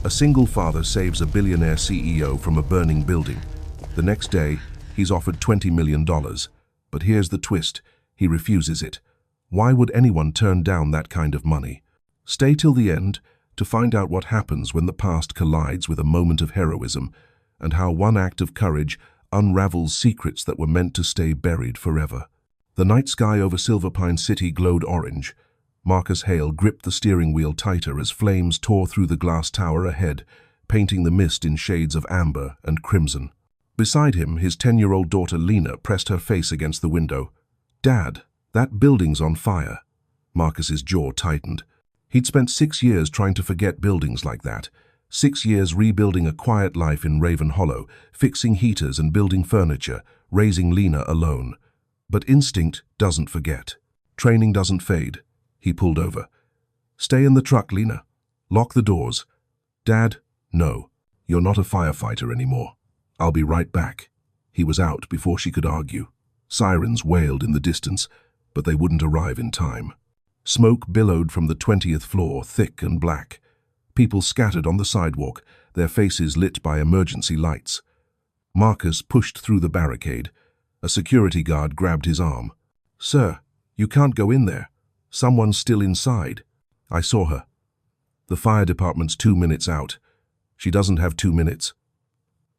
A single father saves a billionaire CEO from a burning building. The next day, he's offered $20 million. But here's the twist. He refuses it. Why would anyone turn down that kind of money? Stay till the end to find out what happens when the past collides with a moment of heroism, and how one act of courage unravels secrets that were meant to stay buried forever. The night sky over Silverpine City glowed orange. Marcus Hale gripped the steering wheel tighter as flames tore through the glass tower ahead, painting the mist in shades of amber and crimson. Beside him, his 10-year-old daughter Lena pressed her face against the window. "Dad, that building's on fire." Marcus's jaw tightened. He'd spent 6 years trying to forget buildings like that. 6 years rebuilding a quiet life in Raven Hollow, fixing heaters and building furniture, raising Lena alone. But instinct doesn't forget. Training doesn't fade. He pulled over. "Stay in the truck, Lena. Lock the doors." "Dad, no. You're not a firefighter anymore. I'll be right back." He was out before she could argue. Sirens wailed in the distance, but they wouldn't arrive in time. Smoke billowed from the 20th floor, thick and black. People scattered on the sidewalk, their faces lit by emergency lights. Marcus pushed through the barricade. A security guard grabbed his arm. "Sir, you can't go in there. Someone's still inside." "I saw her. The fire department's 2 minutes out. She doesn't have 2 minutes."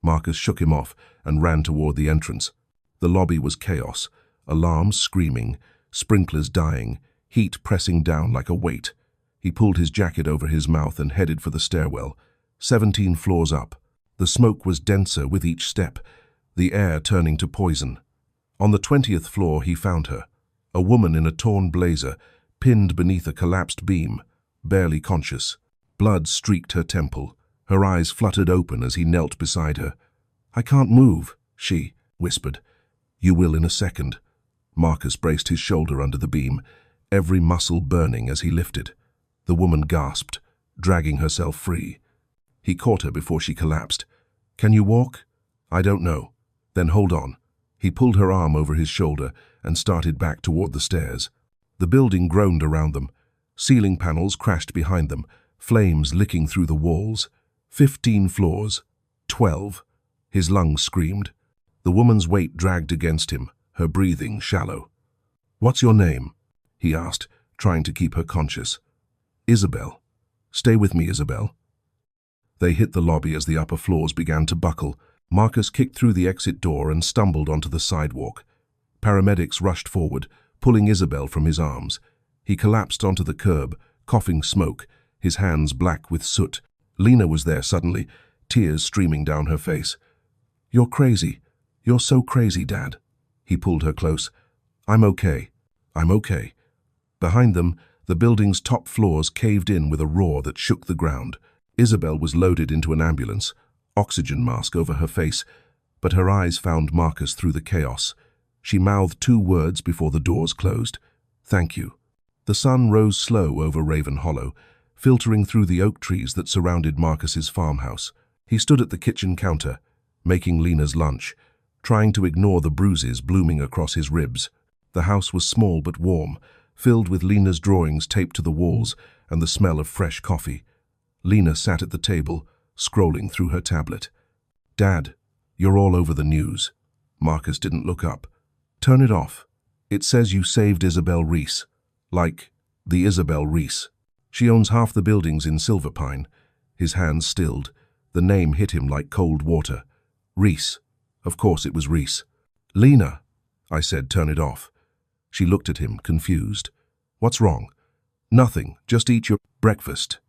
Marcus shook him off and ran toward the entrance. The lobby was chaos, alarms screaming, sprinklers dying, heat pressing down like a weight. He pulled his jacket over his mouth and headed for the stairwell. 17 floors up. The smoke was denser with each step, the air turning to poison. On the 20th floor he found her, a woman in a torn blazer, pinned beneath a collapsed beam, barely conscious. Blood streaked her temple. Her eyes fluttered open as he knelt beside her. "I can't move," she whispered. "You will in a second." Marcus braced his shoulder under the beam, every muscle burning as he lifted. The woman gasped, dragging herself free. He caught her before she collapsed. "Can you walk?" "I don't know." "Then hold on." He pulled her arm over his shoulder and started back toward the stairs. The building groaned around them. Ceiling panels crashed behind them, flames licking through the walls. 15 floors. 12. His lungs screamed. The woman's weight dragged against him, her breathing shallow. "What's your name?" he asked, trying to keep her conscious. "Isabel. Stay with me, Isabel." They hit the lobby as the upper floors began to buckle. Marcus kicked through the exit door and stumbled onto the sidewalk. Paramedics rushed forward, pulling Isabel from his arms. He collapsed onto the curb, coughing smoke, his hands black with soot. Lena was there suddenly, tears streaming down her face. "You're crazy. You're so crazy, Dad." He pulled her close. "I'm okay. I'm okay." Behind them, the building's top floors caved in with a roar that shook the ground. Isabel was loaded into an ambulance, oxygen mask over her face, but her eyes found Marcus through the chaos. She mouthed 2 words before the doors closed. "Thank you." The sun rose slow over Raven Hollow, filtering through the oak trees that surrounded Marcus's farmhouse. He stood at the kitchen counter, making Lena's lunch, trying to ignore the bruises blooming across his ribs. The house was small but warm, filled with Lena's drawings taped to the walls and the smell of fresh coffee. Lena sat at the table, scrolling through her tablet. "Dad, you're all over the news." Marcus didn't look up. "Turn it off. It says you saved Isabel Reese. Like the Isabel Reese. She owns half the buildings in Silverpine." His hands stilled. The name hit him like cold water. Reese. Of course it was Reese. "Lena," I said, "turn it off." She looked at him, confused. "What's wrong?" "Nothing. Just eat your breakfast."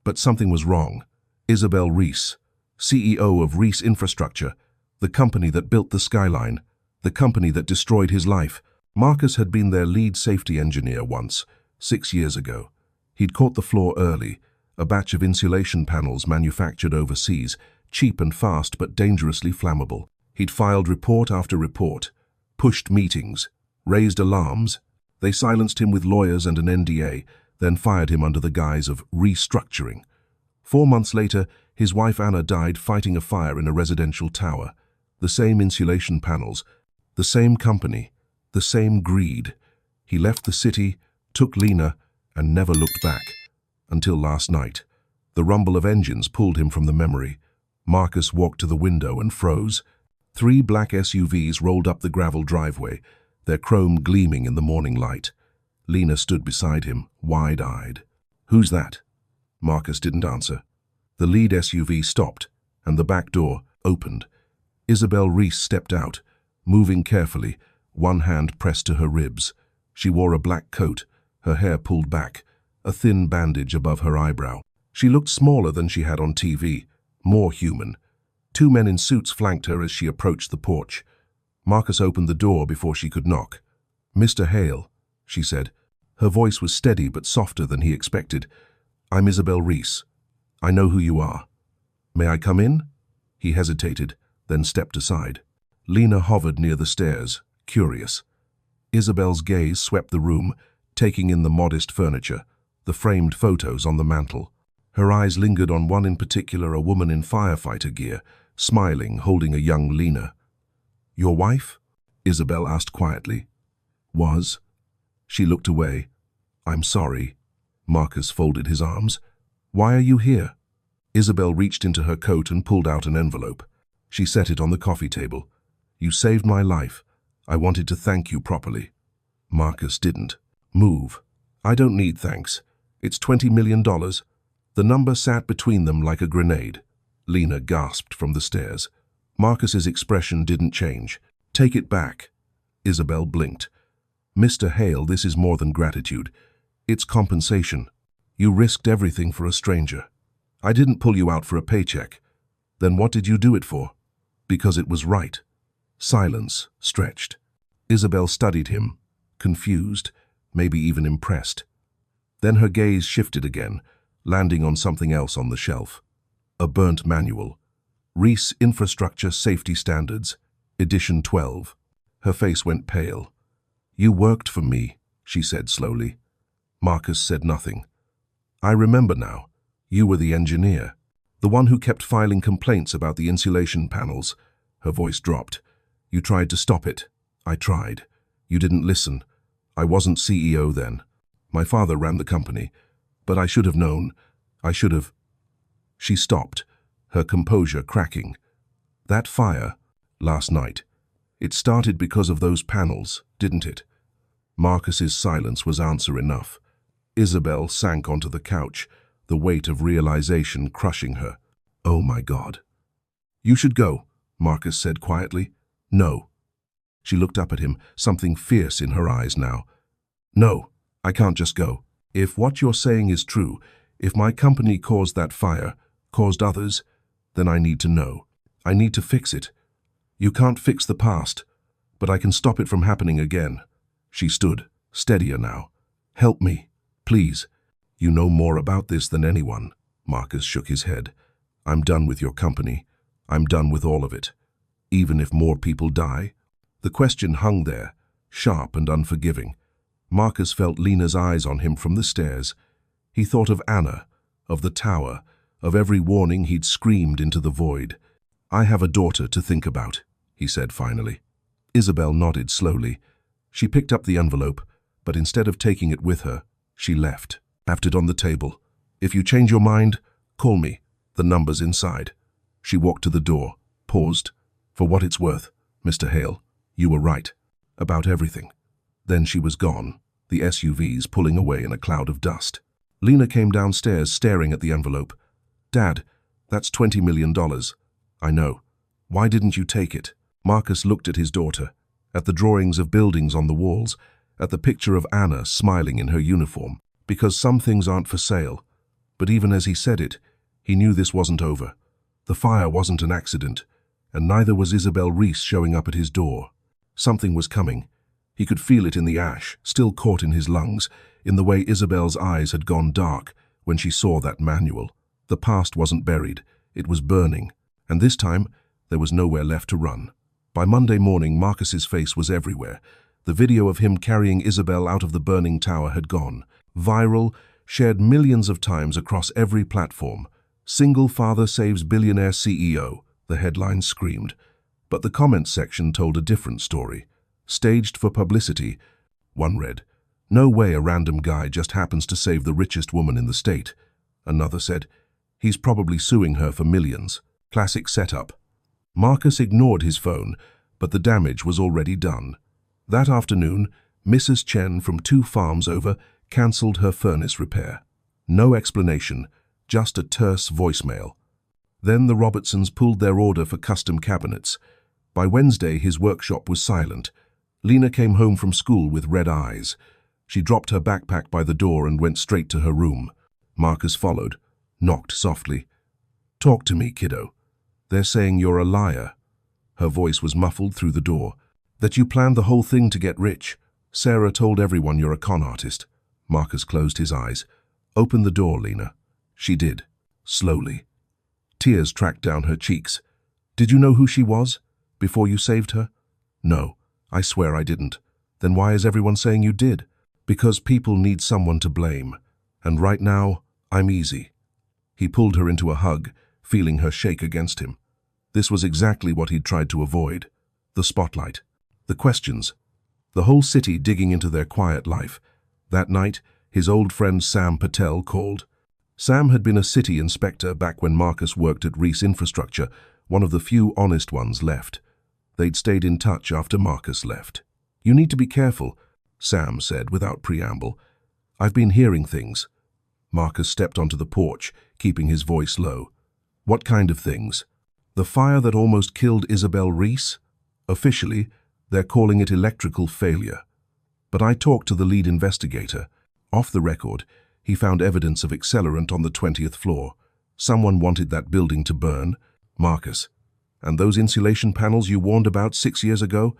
But something was wrong. Isabel Reese, CEO of Reese Infrastructure, the company that built the skyline, the company that destroyed his life. Marcus had been their lead safety engineer once, 6 years ago. He'd caught the floor early, a batch of insulation panels manufactured overseas, cheap and fast but dangerously flammable. He'd filed report after report, pushed meetings, raised alarms. They silenced him with lawyers and an NDA, then fired him under the guise of restructuring. 4 months later, his wife Anna died fighting a fire in a residential tower. The same insulation panels, the same company, the same greed. He left the city, took Lena, and never looked back. Until last night. The rumble of engines pulled him from the memory. Marcus walked to the window and froze. 3 black SUVs rolled up the gravel driveway, their chrome gleaming in the morning light. Lena stood beside him, wide-eyed. "Who's that?" Marcus didn't answer. The lead SUV stopped, and the back door opened. Isabel Reese stepped out, moving carefully, one hand pressed to her ribs. She wore a black coat, her hair pulled back, a thin bandage above her eyebrow. She looked smaller than she had on TV, more human. 2 men in suits flanked her as she approached the porch. Marcus opened the door before she could knock. "Mr. Hale," she said. Her voice was steady but softer than he expected. "I'm Isabel Reese. I know who you are. May I come in?" He hesitated, then stepped aside. Lena hovered near the stairs, curious. Isabel's gaze swept the room, taking in the modest furniture, the framed photos on the mantel. Her eyes lingered on one in particular, a woman in firefighter gear, smiling, holding a young Lena. "Your wife?" Isabel asked quietly. "Was." She looked away. "I'm sorry." Marcus folded his arms. "Why are you here?" Isabel reached into her coat and pulled out an envelope. She set it on the coffee table. "You saved my life. I wanted to thank you properly." Marcus didn't move. "I don't need thanks. It's $20 million. The number sat between them like a grenade. Lena gasped from the stairs. Marcus's expression didn't change. "Take it back." Isabel blinked. "Mr. Hale, this is more than gratitude. It's compensation. You risked everything for a stranger. I didn't pull you out for a paycheck. Then what did you do it for?" "Because it was right." Silence stretched. Isabel studied him, confused, maybe even impressed. Then her gaze shifted again, landing on something else on the shelf. A burnt manual. Reese Infrastructure Safety Standards, Edition 12. Her face went pale. "You worked for me," she said slowly. Marcus said nothing. "I remember now. You were the engineer. The one who kept filing complaints about the insulation panels." Her voice dropped. "You tried to stop it. I tried. You didn't listen. I wasn't CEO then. My father ran the company. But I should have known. I should have." She stopped, her composure cracking. "That fire, last night, it started because of those panels, didn't it?" Marcus's silence was answer enough. Isabel sank onto the couch, the weight of realization crushing her. "Oh my God." "You should go," Marcus said quietly. "No." She looked up at him, something fierce in her eyes now. "No, I can't just go. If what you're saying is true, if my company caused that fire, caused others, then I need to know. I need to fix it. You can't fix the past, but I can stop it from happening again." She stood, steadier now. "Help me, please." "You know more about this than anyone." Marcus shook his head. "I'm done with your company. I'm done with all of it. Even if more people die." The question hung there, sharp and unforgiving. Marcus felt Lena's eyes on him from the stairs. He thought of Anna, of the tower, of every warning he'd screamed into the void. "I have a daughter to think about," he said finally. Isabel nodded slowly. She picked up the envelope, but instead of taking it with her, she left. Left it on the table. "If you change your mind, call me. The number's inside." She walked to the door, paused. "For what it's worth, Mr. Hale, you were right. About everything." Then she was gone, the SUVs pulling away in a cloud of dust. Lena came downstairs staring at the envelope. "Dad, that's $20 million. "I know. Why didn't you take it?" Marcus looked at his daughter, at the drawings of buildings on the walls, at the picture of Anna smiling in her uniform. "Because some things aren't for sale." But even as he said it, he knew this wasn't over. The fire wasn't an accident, and neither was Isabel Reese showing up at his door. Something was coming. He could feel it in the ash, still caught in his lungs, in the way Isabel's eyes had gone dark when she saw that manual. The past wasn't buried, it was burning, and this time there was nowhere left to run. By Monday morning, Marcus's face was everywhere. The video of him carrying Isabel out of the burning tower had gone. Viral, shared millions of times across every platform. "Single father saves billionaire CEO," the headline screamed. But the comments section told a different story. "Staged for publicity," one read. "No way a random guy just happens to save the richest woman in the state." Another said, He's probably suing her for millions. Classic setup. Marcus ignored his phone, but the damage was already done. That afternoon, Mrs. Chen from 2 farms over cancelled her furnace repair. No explanation, just a terse voicemail. Then the Robertsons pulled their order for custom cabinets. By Wednesday, his workshop was silent. Lena came home from school with red eyes. She dropped her backpack by the door and went straight to her room. Marcus followed, knocked softly. "Talk to me, kiddo. They're saying you're a liar." Her voice was muffled through the door. "That you planned the whole thing to get rich. Sarah told everyone you're a con artist." Marcus closed his eyes. "Open the door, Lena." She did, slowly. Tears tracked down her cheeks. "Did you know who she was before you saved her?" "No, I swear I didn't." "Then why is everyone saying you did?" "Because people need someone to blame. And right now, I'm easy." He pulled her into a hug, feeling her shake against him. This was exactly what he'd tried to avoid. The spotlight. The questions. The whole city digging into their quiet life. That night, his old friend Sam Patel called. Sam had been a city inspector back when Marcus worked at Reese Infrastructure, one of the few honest ones left. They'd stayed in touch after Marcus left. "You need to be careful," Sam said without preamble. "I've been hearing things." Marcus stepped onto the porch, keeping his voice low. "What kind of things?" "The fire that almost killed Isabel Reese? Officially, they're calling it electrical failure. But I talked to the lead investigator. Off the record, he found evidence of accelerant on the 20th floor. Someone wanted that building to burn." "Marcus, and those insulation panels you warned about 6 years ago?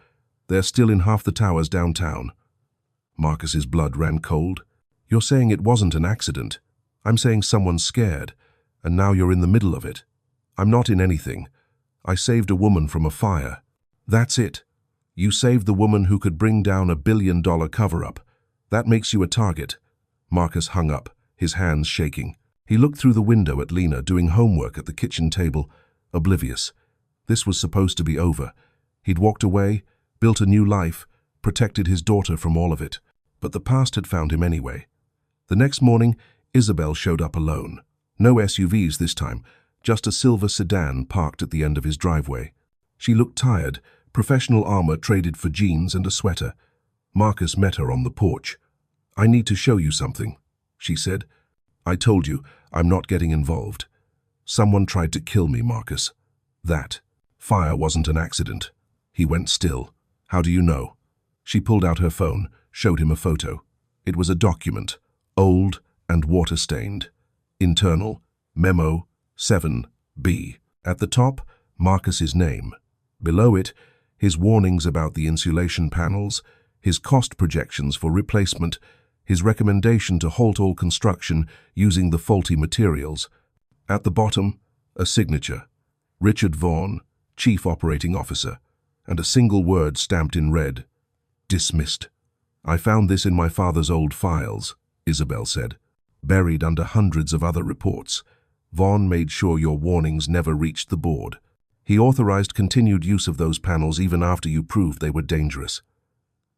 They're still in half the towers downtown." Marcus's blood ran cold. "You're saying it wasn't an accident. I'm saying someone's scared, and now you're in the middle of it." "I'm not in anything. I saved a woman from a fire." "That's it. You saved the woman who could bring down $1 billion cover-up. That makes you a target." Marcus hung up, his hands shaking. He looked through the window at Lena doing homework at the kitchen table, oblivious. This was supposed to be over. He'd walked away, built a new life, protected his daughter from all of it. But the past had found him anyway. The next morning, Isabel showed up alone. No SUVs this time, just a silver sedan parked at the end of his driveway. She looked tired, professional armor traded for jeans and a sweater. Marcus met her on the porch. "I need to show you something," she said. "I told you, I'm not getting involved. Someone tried to kill me, Marcus. That fire wasn't an accident." He went still. "How do you know?" She pulled out her phone, showed him a photo. It was a document, old and water-stained. Internal, Memo 7B. At the top, Marcus's name. Below it, his warnings about the insulation panels, his cost projections for replacement, his recommendation to halt all construction using the faulty materials. At the bottom, a signature. Richard Vaughn, Chief Operating Officer, and a single word stamped in red. "Dismissed." "I found this in my father's old files," Isabel said, "buried under hundreds of other reports. Vaughn made sure your warnings never reached the board. He authorized continued use of those panels even after you proved they were dangerous."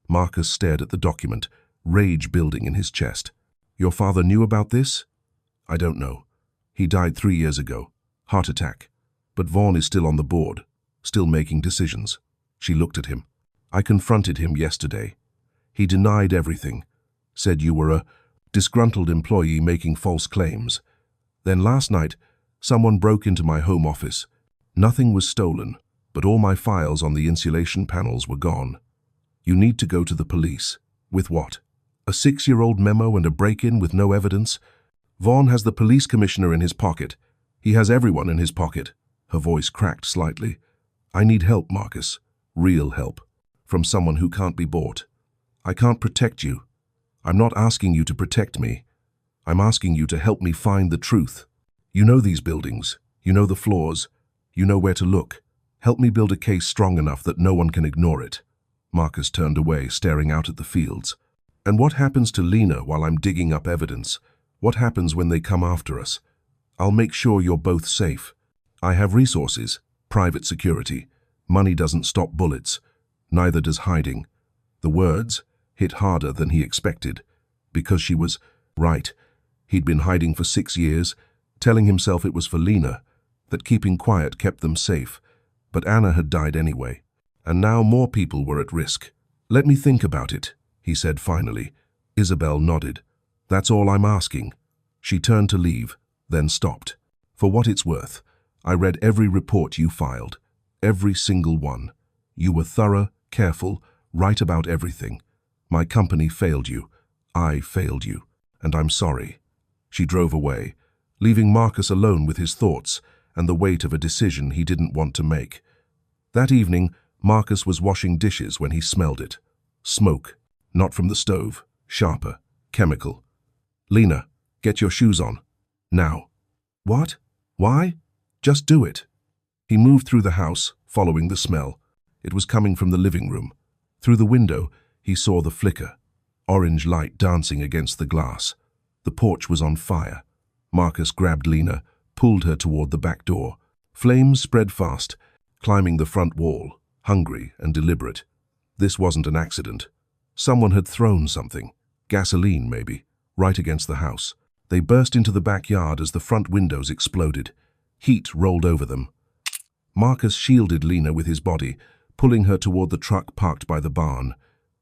Marcus stared at the document, rage building in his chest. "Your father knew about this?" "I don't know. He died 3 years ago. Heart attack. But Vaughn is still on the board, still making decisions." She looked at him. "I confronted him yesterday. He denied everything, said you were a disgruntled employee making false claims. Then last night, someone broke into my home office. Nothing was stolen, but all my files on the insulation panels were gone. You need to go to the police." "With what? A 6-year-old memo and a break-in with no evidence?" "Vaughn has the police commissioner in his pocket. He has everyone in his pocket." Her voice cracked slightly. "I need help, Marcus. Real help. From someone who can't be bought. I can't protect you. I'm not asking you to protect me. I'm asking you to help me find the truth. You know these buildings. You know the floors. You know where to look. Help me build a case strong enough that no one can ignore it." Marcus turned away, staring out at the fields. "And what happens to Lena while I'm digging up evidence? What happens when they come after us? I'll make sure you're both safe. I have resources, private security. Money doesn't stop bullets. Neither does hiding." The words hit harder than he expected, because she was right. He'd been hiding for 6 years. telling himself it was for Lena, that keeping quiet kept them safe. But Anna had died anyway, and now more people were at risk. "Let me think about it," he said finally. Isabel nodded. "That's all I'm asking." She turned to leave, then stopped. "For what it's worth, I read every report you filed, every single one. You were thorough, careful, right about everything. My company failed you. I failed you, and I'm sorry." She drove away, leaving Marcus alone with his thoughts and the weight of a decision he didn't want to make. That evening, Marcus was washing dishes when he smelled it. Smoke, not from the stove, sharper, chemical. "Lena, get your shoes on. Now." "What? Why?" "Just do it." He moved through the house, following the smell. It was coming from the living room. Through the window, he saw the flicker, orange light dancing against the glass. The porch was on fire. Marcus grabbed Lena, pulled her toward the back door. Flames spread fast, climbing the front wall, hungry and deliberate. This wasn't an accident. Someone had thrown something, gasoline maybe, right against the house. They burst into the backyard as the front windows exploded. Heat rolled over them. Marcus shielded Lena with his body, pulling her toward the truck parked by the barn.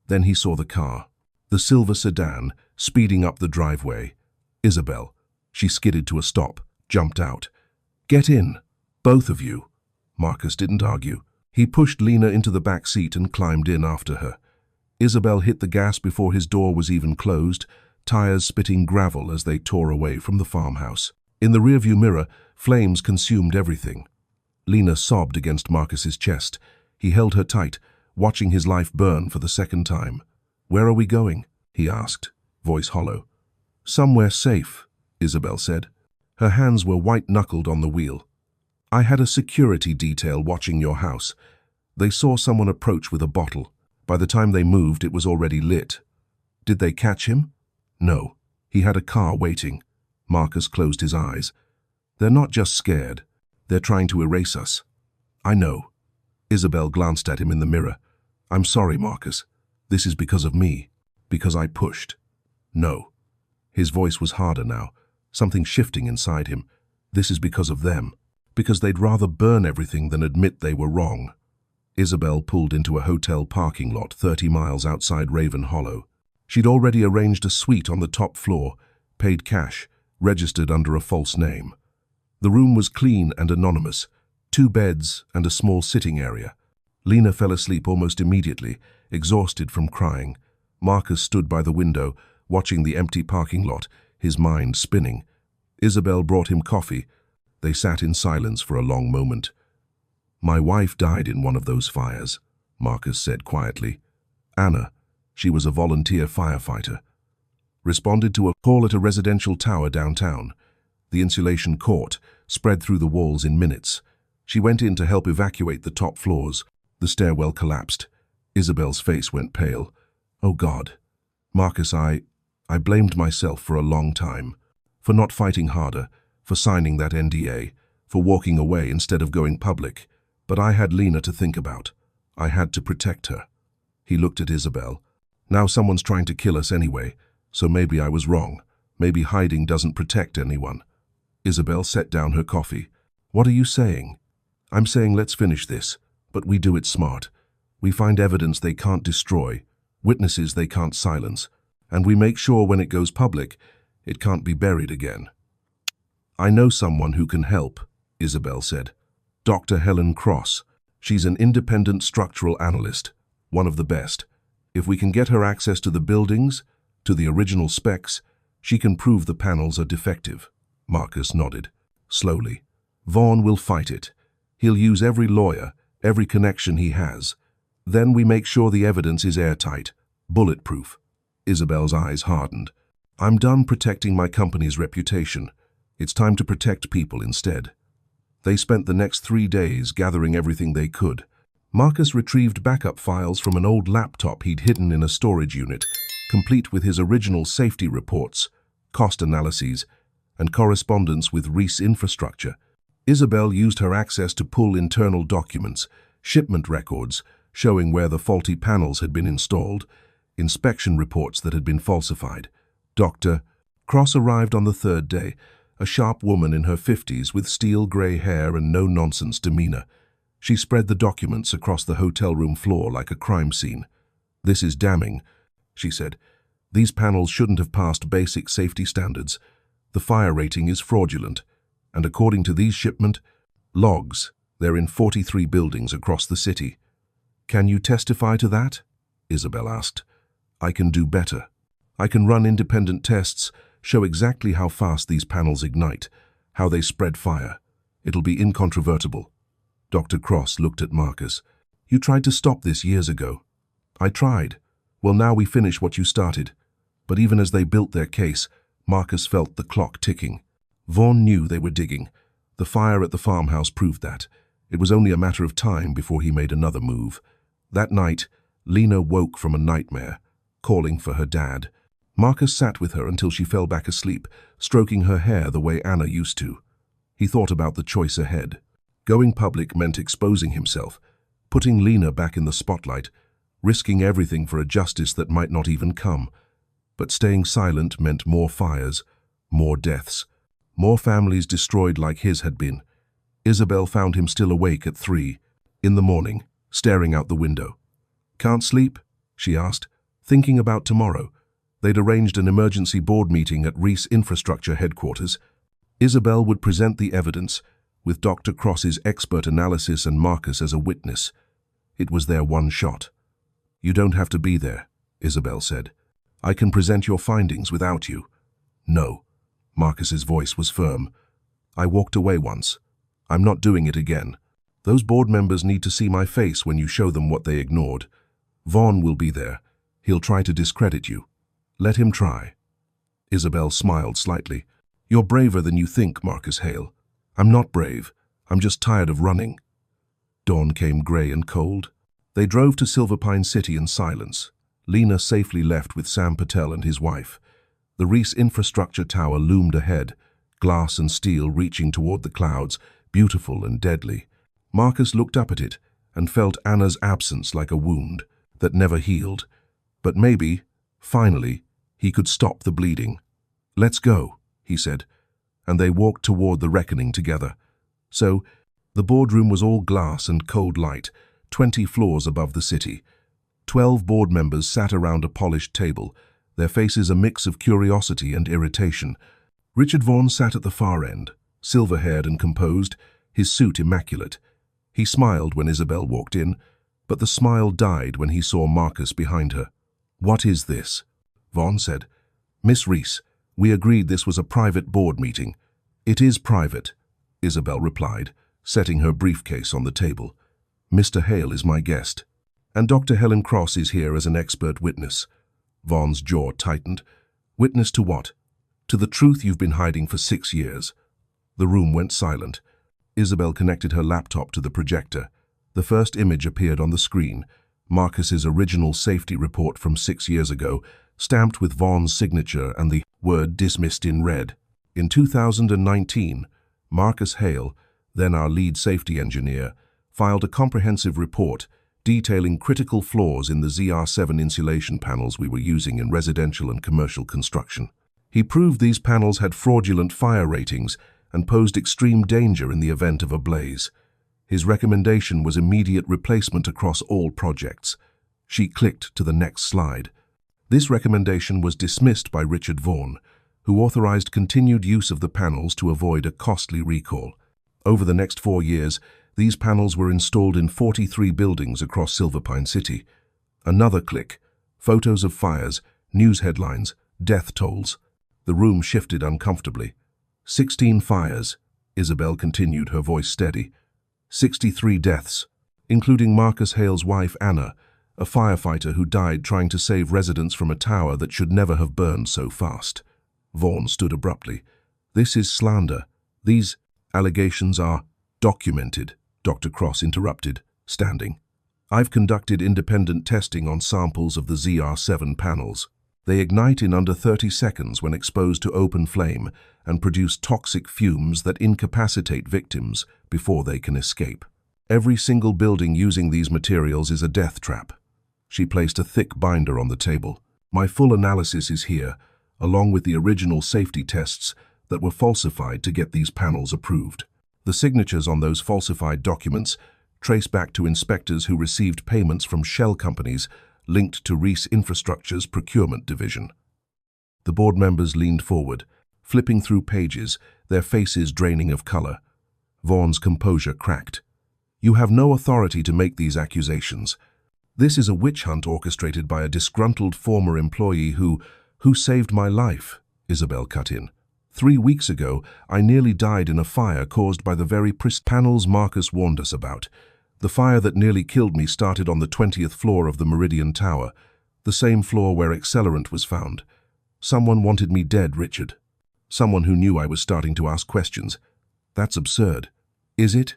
Then he saw the car, the silver sedan, speeding up the driveway. Isabel. She skidded to a stop, jumped out. "Get in, both of you." Marcus didn't argue. He pushed Lena into the back seat and climbed in after her. Isabel hit the gas before his door was even closed, tires spitting gravel as they tore away from the farmhouse. In the rearview mirror, flames consumed everything. Lena sobbed against Marcus's chest. He held her tight, watching his life burn for the second time. "Where are we going?" he asked, voice hollow. "Somewhere safe," Isabel said. Her hands were white-knuckled on the wheel. "I had a security detail watching your house. They saw someone approach with a bottle. By the time they moved, it was already lit." "Did they catch him?" "No. He had a car waiting." Marcus closed his eyes. "They're not just scared. They're trying to erase us." "I know." Isabel glanced at him in the mirror. "I'm sorry, Marcus. This is because of me. Because I pushed." "No." His voice was harder now, something shifting inside him. "This is because of them. Because they'd rather burn everything than admit they were wrong." Isabel pulled into a hotel parking lot 30 miles outside Raven Hollow. She'd already arranged a suite on the top floor, paid cash, registered under a false name. The room was clean and anonymous, 2 beds and a small sitting area. Lena fell asleep almost immediately, exhausted from crying. Marcus stood by the window, watching the empty parking lot, his mind spinning. Isabel brought him coffee. They sat in silence for a long moment. "My wife died in one of those fires," Marcus said quietly. "Anna, she was a volunteer firefighter. Responded to a call at a residential tower downtown. The insulation caught, spread through the walls in minutes. She went in to help evacuate the top floors. The stairwell collapsed." Isabel's face went pale. "Oh God." "Marcus, I blamed myself for a long time. For not fighting harder, for signing that NDA, for walking away instead of going public. But I had Lena to think about. I had to protect her." He looked at Isabel. "Now someone's trying to kill us anyway, so maybe I was wrong. Maybe hiding doesn't protect anyone." Isabel set down her coffee. "What are you saying?" "I'm saying let's finish this, but we do it smart. We find evidence they can't destroy, witnesses they can't silence, and we make sure when it goes public, it can't be buried again." "I know someone who can help," Isabel said. "Dr. Helen Cross. She's an independent structural analyst, one of the best. If we can get her access to the buildings, to the original specs, she can prove the panels are defective." Marcus nodded, slowly. "Vaughn will fight it. He'll use every lawyer, every connection he has. Then we make sure the evidence is airtight, bulletproof." Isabel's eyes hardened. "I'm done protecting my company's reputation. It's time to protect people instead." They spent the next 3 days gathering everything they could. Marcus retrieved backup files from an old laptop he'd hidden in a storage unit, complete with his original safety reports, cost analyses, and correspondence with Reese Infrastructure. Isabel used her access to pull internal documents, shipment records showing where the faulty panels had been installed, inspection reports that had been falsified. Dr. Cross arrived on the 3rd day, a sharp woman in her 50s with steel-gray hair and no-nonsense demeanor. She spread the documents across the hotel room floor like a crime scene. "This is damning," she said. "These panels shouldn't have passed basic safety standards. The fire rating is fraudulent. And according to these shipment logs, they're in 43 buildings across the city." "Can you testify to that?" Isabel asked. "I can do better. I can run independent tests, show exactly how fast these panels ignite, how they spread fire. It'll be incontrovertible." Dr. Cross looked at Marcus. "You tried to stop this years ago." "I tried. Well, now we finish what you started." But even as they built their case, Marcus felt the clock ticking. Vaughn knew they were digging. The fire at the farmhouse proved that. It was only a matter of time before he made another move. That night, Lena woke from a nightmare, calling for her dad. Marcus sat with her until she fell back asleep, stroking her hair the way Anna used to. He thought about the choice ahead. Going public meant exposing himself, putting Lena back in the spotlight, risking everything for a justice that might not even come. But staying silent meant more fires, more deaths, more families destroyed like his had been. Isabel found him still awake at 3 in the morning, staring out the window. "Can't sleep?" she asked, thinking about tomorrow. They'd arranged an emergency board meeting at Reese Infrastructure headquarters. Isabel would present the evidence, with Dr. Cross's expert analysis and Marcus as a witness. It was their one shot. "You don't have to be there," Isabel said. "I can present your findings without you." "No." Marcus's voice was firm. "I walked away once. I'm not doing it again. Those board members need to see my face when you show them what they ignored. Vaughn will be there. He'll try to discredit you. Let him try." Isabel smiled slightly. "You're braver than you think, Marcus Hale." "I'm not brave. I'm just tired of running." Dawn came gray and cold. They drove to Silver Pine City in silence. Lena safely left with Sam Patel and his wife. The Reese Infrastructure Tower loomed ahead, glass and steel reaching toward the clouds, beautiful and deadly. Marcus looked up at it and felt Anna's absence like a wound that never healed. But maybe, finally, he could stop the bleeding. "Let's go," he said, and they walked toward the reckoning together. So, the boardroom was all glass and cold light, 20 floors above the city. 12 board members sat around a polished table, their faces a mix of curiosity and irritation. Richard Vaughn sat at the far end, silver-haired and composed, his suit immaculate. He smiled when Isabel walked in, but the smile died when he saw Marcus behind her. "What is this?" Vaughn said. "Miss Reese, we agreed this was a private board meeting." "It is private," Isabel replied, setting her briefcase on the table. "Mr. Hale is my guest. And Dr. Helen Cross is here as an expert witness." Vaughn's jaw tightened. "Witness to what?" "To the truth you've been hiding for 6 years." The room went silent. Isabel connected her laptop to the projector. The first image appeared on the screen, Marcus's original safety report from 6 years ago, stamped with Vaughn's signature and the word "dismissed" in red. In 2019, Marcus Hale, then our lead safety engineer, filed a comprehensive report detailing critical flaws in the ZR7 insulation panels we were using in residential and commercial construction. He proved these panels had fraudulent fire ratings and posed extreme danger in the event of a blaze. His recommendation was immediate replacement across all projects. She clicked to the next slide. This recommendation was dismissed by Richard Vaughn, who authorized continued use of the panels to avoid a costly recall. Over the next 4 years, these panels were installed in 43 buildings across Silver Pine City. Another click. Photos of fires, news headlines, death tolls. The room shifted uncomfortably. 16 fires, Isabel continued, her voice steady. 63 deaths, including Marcus Hale's wife Anna, a firefighter who died trying to save residents from a tower that should never have burned so fast. Vaughn stood abruptly. "This is slander. These allegations are documented," Dr. Cross interrupted, standing. "I've conducted independent testing on samples of the ZR7 panels. They ignite in under 30 seconds when exposed to open flame and produce toxic fumes that incapacitate victims before they can escape. Every single building using these materials is a death trap." She placed a thick binder on the table. "My full analysis is here, along with the original safety tests, that were falsified to get these panels approved. The signatures on those falsified documents trace back to inspectors who received payments from shell companies linked to Reese Infrastructure's procurement division. The board members leaned forward, flipping through pages, their faces draining of color. Vaughan's composure cracked. "You have no authority to make these accusations. This is a witch hunt orchestrated by a disgruntled former employee who saved my life," Isabel cut in. "3 weeks ago, I nearly died in a fire caused by the very panels Marcus warned us about. The fire that nearly killed me started on the 20th floor of the Meridian Tower, the same floor where accelerant was found. Someone wanted me dead, Richard. Someone who knew I was starting to ask questions. That's absurd." "Is it?"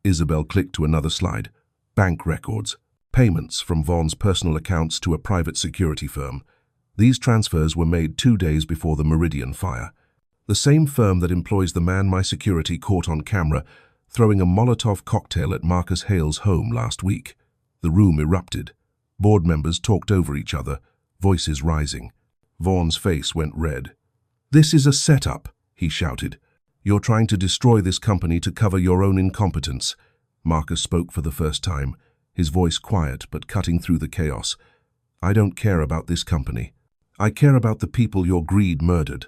Isabel clicked to another slide. Bank records. Payments from Vaughan's personal accounts to a private security firm. These transfers were made 2 days before the Meridian fire. The same firm that employs the man my security caught on camera throwing a Molotov cocktail at Marcus Hale's home last week. The room erupted. Board members talked over each other, voices rising. Vaughan's face went red. "This is a setup," he shouted. "You're trying to destroy this company to cover your own incompetence." Marcus spoke for the first time, his voice quiet but cutting through the chaos. "I don't care about this company. I care about the people your greed murdered."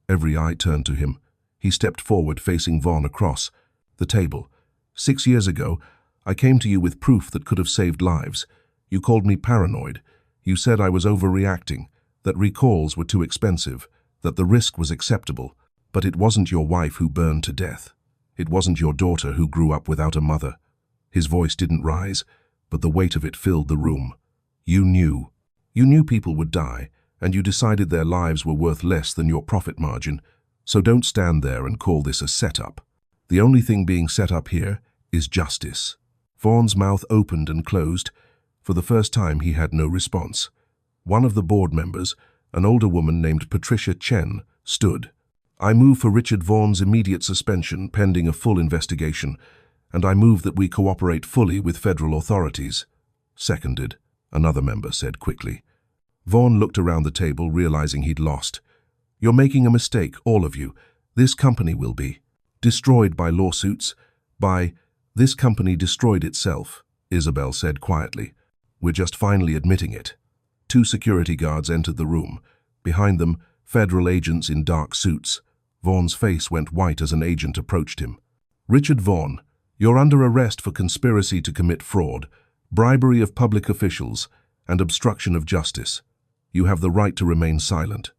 Every eye turned to him. He stepped forward, facing Vaughan across the table. "6 years ago, I came to you with proof that could have saved lives. You called me paranoid. You said I was overreacting, that recalls were too expensive, that the risk was acceptable. But it wasn't your wife who burned to death. It wasn't your daughter who grew up without a mother." His voice didn't rise, but the weight of it filled the room. "You knew. You knew people would die, and you decided their lives were worth less than your profit margin. So don't stand there and call this a setup. The only thing being set up here is justice." Vaughan's mouth opened and closed. For the first time, he had no response. One of the board members, an older woman named Patricia Chen, stood. "I move for Richard Vaughan's immediate suspension pending a full investigation, and I move that we cooperate fully with federal authorities." "Seconded," another member said quickly. Vaughan looked around the table, realizing he'd lost. "You're making a mistake, all of you. This company will be destroyed by lawsuits, this company destroyed itself," Isabel said quietly. "We're just finally admitting it." 2 security guards entered the room. Behind them, federal agents in dark suits. Vaughan's face went white as an agent approached him. "Richard Vaughan, you're under arrest for conspiracy to commit fraud, bribery of public officials, and obstruction of justice. You have the right to remain silent."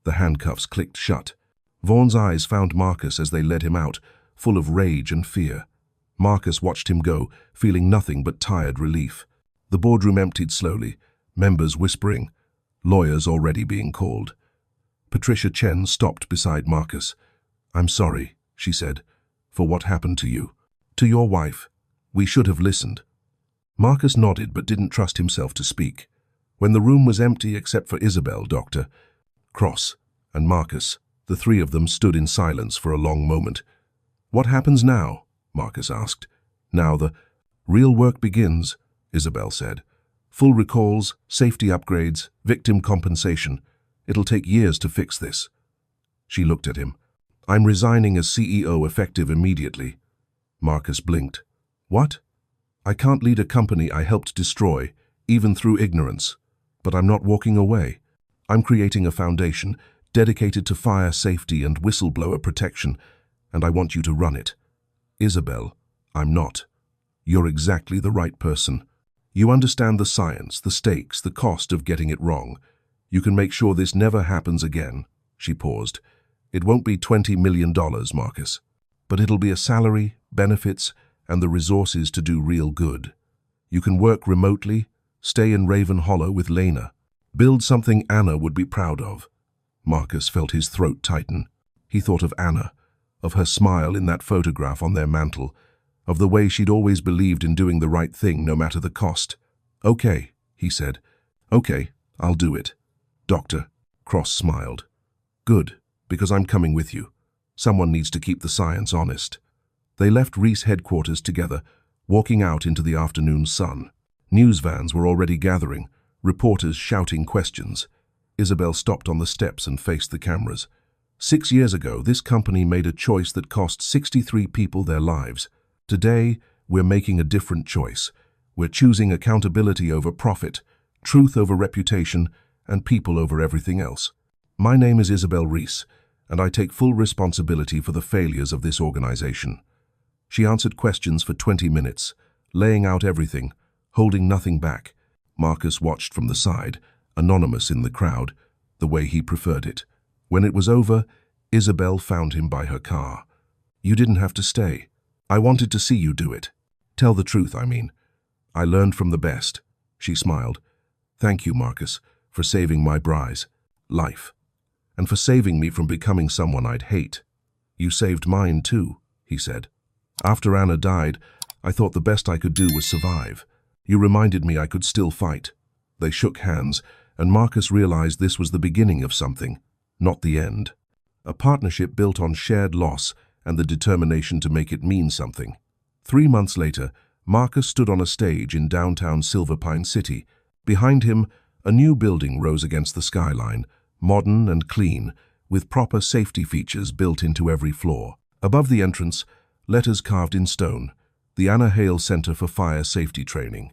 The handcuffs clicked shut. Vaughan's eyes found Marcus as they led him out, full of rage and fear. Marcus watched him go, feeling nothing but tired relief. The boardroom emptied slowly, members whispering, lawyers already being called. Patricia Chen stopped beside Marcus. "I'm sorry," she said, "for what happened to you. To your wife. We should have listened." Marcus nodded but didn't trust himself to speak. When the room was empty except for Isabel, Dr. Cross, and Marcus, the 3 of them stood in silence for a long moment. "What happens now?" Marcus asked. "Now the real work begins," Isabel said. "Full recalls, safety upgrades, victim compensation. It'll take years to fix this." She looked at him. "I'm resigning as CEO effective immediately." Marcus blinked. "What?" "I can't lead a company I helped destroy, even through ignorance. But I'm not walking away. I'm creating a foundation dedicated to fire safety and whistleblower protection, and I want you to run it." "Isabel, I'm not. You're exactly the right person. You understand the science, the stakes, the cost of getting it wrong. You can make sure this never happens again." She paused. "It won't be $20 million, Marcus. But it'll be a salary, benefits, and the resources to do real good. You can work remotely, stay in Raven Hollow with Lena. Build something Anna would be proud of." Marcus felt his throat tighten. He thought of Anna, of her smile in that photograph on their mantel, of the way she'd always believed in doing the right thing no matter the cost. "Okay," he said. "Okay, I'll do it." "Doctor," Cross smiled. "Good, because I'm coming with you. Someone needs to keep the science honest." They left Reese headquarters together, walking out into the afternoon sun. News vans were already gathering, reporters shouting questions. Isabel stopped on the steps and faced the cameras. 6 years ago, this company made a choice that cost 63 people their lives. Today, we're making a different choice. We're choosing accountability over profit, truth over reputation, and people over everything else. My name is Isabel Reese, and I take full responsibility for the failures of this organization. She answered questions for 20 minutes, laying out everything, holding nothing back. Marcus watched from the side, anonymous in the crowd, the way he preferred it. When it was over, Isabel found him by her car. "You didn't have to stay. I wanted to see you do it. Tell the truth, I mean. I learned from the best." She smiled. "Thank you, Marcus, for saving my bride's life, and for saving me from becoming someone I'd hate." "You saved mine too," he said. "After Anna died, I thought the best I could do was survive. You reminded me I could still fight." They shook hands, and Marcus realized this was the beginning of something, not the end. A partnership built on shared loss and the determination to make it mean something. 3 months later, Marcus stood on a stage in downtown Silver Pine City. Behind him, a new building rose against the skyline, modern and clean, with proper safety features built into every floor. Above the entrance, letters carved in stone, the Anna Hale Center for Fire Safety Training.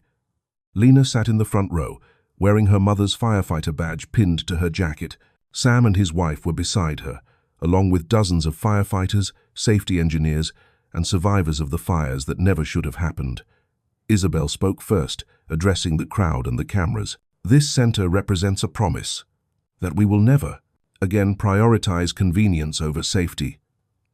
Lena sat in the front row, wearing her mother's firefighter badge pinned to her jacket. Sam and his wife were beside her, along with dozens of firefighters, safety engineers, and survivors of the fires that never should have happened. Isabel spoke first, addressing the crowd and the cameras. "This center represents a promise that we will never again prioritize convenience over safety,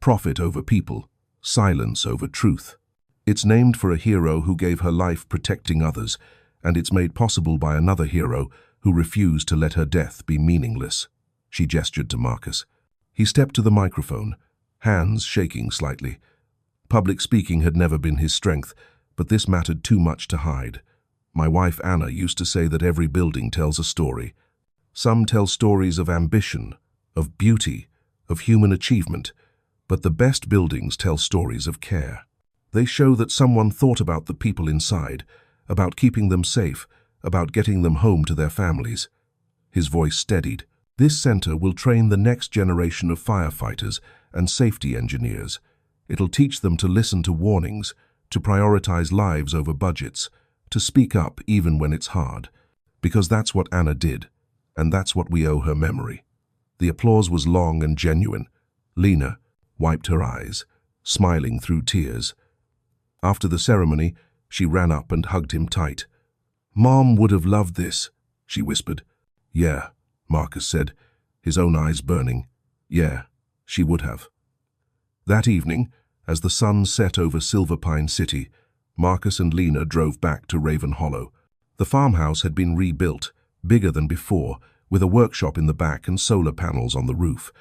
profit over people, silence over truth. It's named for a hero who gave her life protecting others, and it's made possible by another hero who refused to let her death be meaningless." She gestured to Marcus. He stepped to the microphone, hands shaking slightly. Public speaking had never been his strength, but this mattered too much to hide. "My wife Anna used to say that every building tells a story. Some tell stories of ambition, of beauty, of human achievement, but the best buildings tell stories of care. They show that someone thought about the people inside, about keeping them safe, about getting them home to their families." His voice steadied. "This center will train the next generation of firefighters and safety engineers. It'll teach them to listen to warnings, to prioritize lives over budgets, to speak up even when it's hard. Because that's what Anna did, and that's what we owe her memory." The applause was long and genuine. Lena wiped her eyes, smiling through tears. After the ceremony, she ran up and hugged him tight. "Mom would have loved this," she whispered. "Yeah," Marcus said, his own eyes burning. "Yeah, she would have." That evening, as the sun set over Silver Pine City, Marcus and Lena drove back to Raven Hollow. The farmhouse had been rebuilt, bigger than before, with a workshop in the back and solar panels on the roof.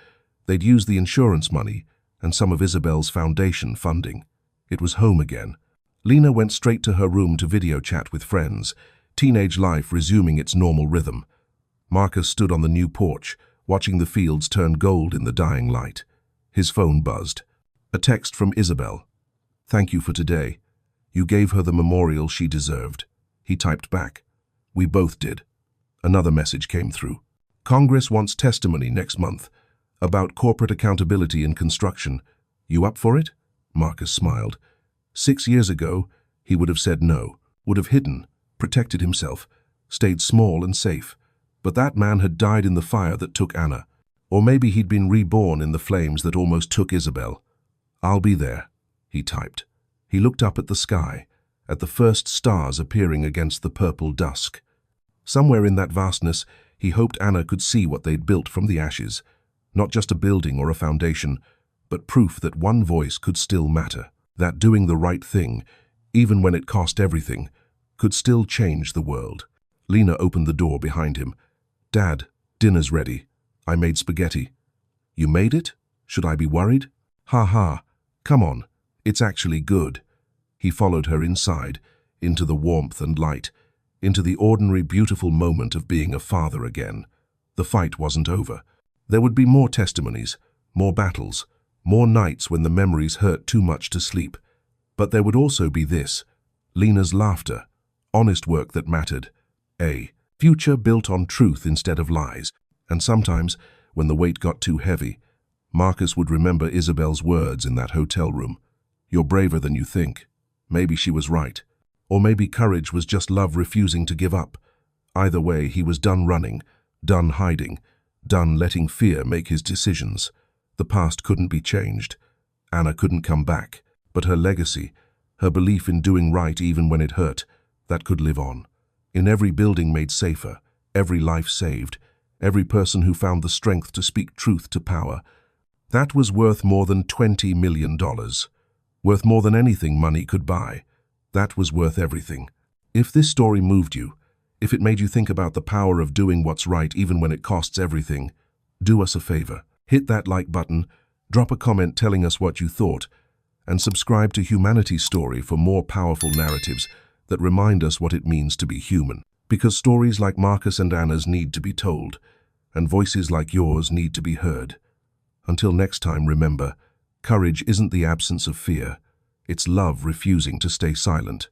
They'd used the insurance money and some of Isabel's foundation funding. It was home again. Lena went straight to her room to video chat with friends, teenage life resuming its normal rhythm. Marcus stood on the new porch, watching the fields turn gold in the dying light. His phone buzzed. A text from Isabel. "Thank you for today. You gave her the memorial she deserved." He typed back. "We both did." Another message came through. "Congress wants testimony next month about corporate accountability in construction. You up for it?" Marcus smiled. 6 years ago, he would have said no, would have hidden, protected himself, stayed small and safe. But that man had died in the fire that took Anna. Or maybe he'd been reborn in the flames that almost took Isabel. "I'll be there," he typed. He looked up at the sky, at the first stars appearing against the purple dusk. Somewhere in that vastness, he hoped Anna could see what they'd built from the ashes. Not just a building or a foundation, but proof that one voice could still matter. That doing the right thing, even when it cost everything, could still change the world. Lena opened the door behind him. "Dad, dinner's ready. I made spaghetti." "You made it? Should I be worried?" "Ha ha. Come on. It's actually good." He followed her inside, into the warmth and light, into the ordinary, beautiful moment of being a father again. The fight wasn't over. There would be more testimonies, more battles, more nights when the memories hurt too much to sleep. But there would also be this, Lena's laughter, honest work that mattered, a future built on truth instead of lies. And sometimes, when the weight got too heavy, Marcus would remember Isabel's words in that hotel room. You're braver than you think. Maybe she was right. Or maybe courage was just love refusing to give up. Either way, he was done running, done hiding, done letting fear make his decisions. The past couldn't be changed. Anna couldn't come back. But her legacy, her belief in doing right even when it hurt, that could live on. In every building made safer, every life saved, every person who found the strength to speak truth to power. That was worth more than $20 million. Worth more than anything money could buy. That was worth everything. If this story moved you, if it made you think about the power of doing what's right even when it costs everything, do us a favor. Hit that like button, drop a comment telling us what you thought, and subscribe to Humanity's Story for more powerful narratives that remind us what it means to be human. Because stories like Marcus and Anna's need to be told, and voices like yours need to be heard. Until next time, remember, courage isn't the absence of fear. It's love refusing to stay silent.